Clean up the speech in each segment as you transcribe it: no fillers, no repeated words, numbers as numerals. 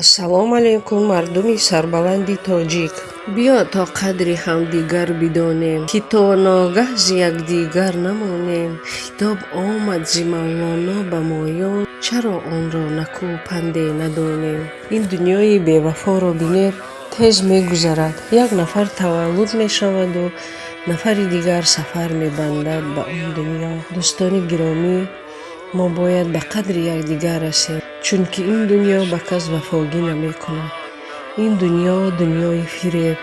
ассалому алайкум мардуми сарбаланди тоҷик. биё то қадри ҳамдигар бидонем, ки то ногаҳ з якдигар намонем. хитоб омад зи мавлоно ба моён, чаро онро накӯ панде надонем. ин дунёи бевафоро бинед, тез мегузарад. як нафар таваллуд мешаваду нафари дигар сафар мебандад ба он дунё. дӯстони гиромӣ, мо бояд ба қадри якдигар расем, чунки ин дунё ба кас вафогӣ намекунад. ин дунё дунёи фиреб,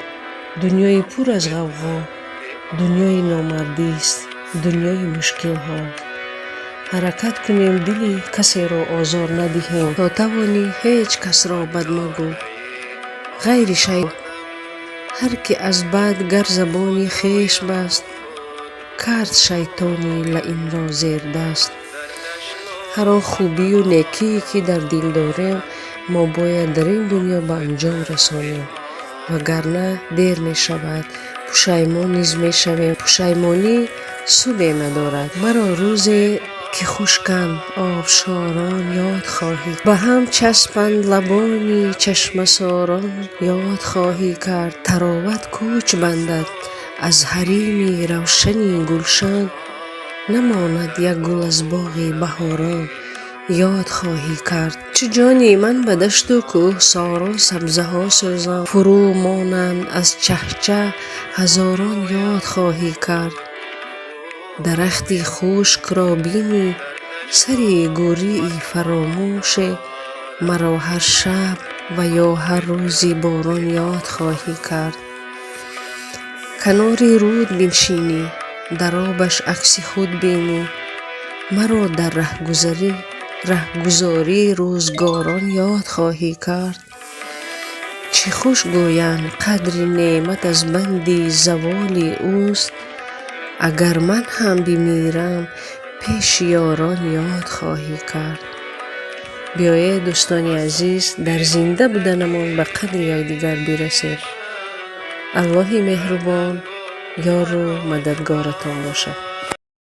дунёи пур аз ғавғо, дунёи номардист, дунёи мушкилҳо. ҳаракат кунем дили касеро озор надиҳем, то тавонӣ ҳеҷ касро бад магӯ. ғайри шай ҳар ки аз бад гар забони хеш баст, кард шайтони лаъинро зердаст. ҳар он хубию некие ки дар дил дорем, мо бояд дар ин дунё ба анҷом расонем, вагарна дер мешавад, пушаймон низ мешавем. пушаймонӣ суде надорад. маро рӯзе ки хушканд обшорон ёд хоҳӣ, ба ҳам часпанд лабони чашмасорон ёд хоҳӣ кард. тароват кӯч бандад аз ҳарими равшани гулшан, намонад як гул аз боғи баҳорон ёд хоҳӣ кард. чу ҷони ман ба дашту кӯҳсорон сабзаҳо сӯзам, фурӯ монанд аз чаҳча ҳазорон ёд хоҳӣ кард. дарахти хушкро бинӣ, сари гӯрии фаромӯше, маро ҳар шаб ва ё ҳар рӯзи борон ёд хоҳӣ кард. канори руд биншинӣ, дар обаш акси худ бинӣ, маро дар раҳгузорӣ рӯзгорон ёд хоҳӣ кард. чӣ хуш гӯянд қадри неъмат аз банди заволи ӯст, агар ман ҳам бимирам пеши ёрон ёд хоҳӣ кард. биёед дӯстони азиз, дар зинда буданамон ба қадри якдигар бирасем. аллоҳи меҳрубон ёру мададгоратон бошад.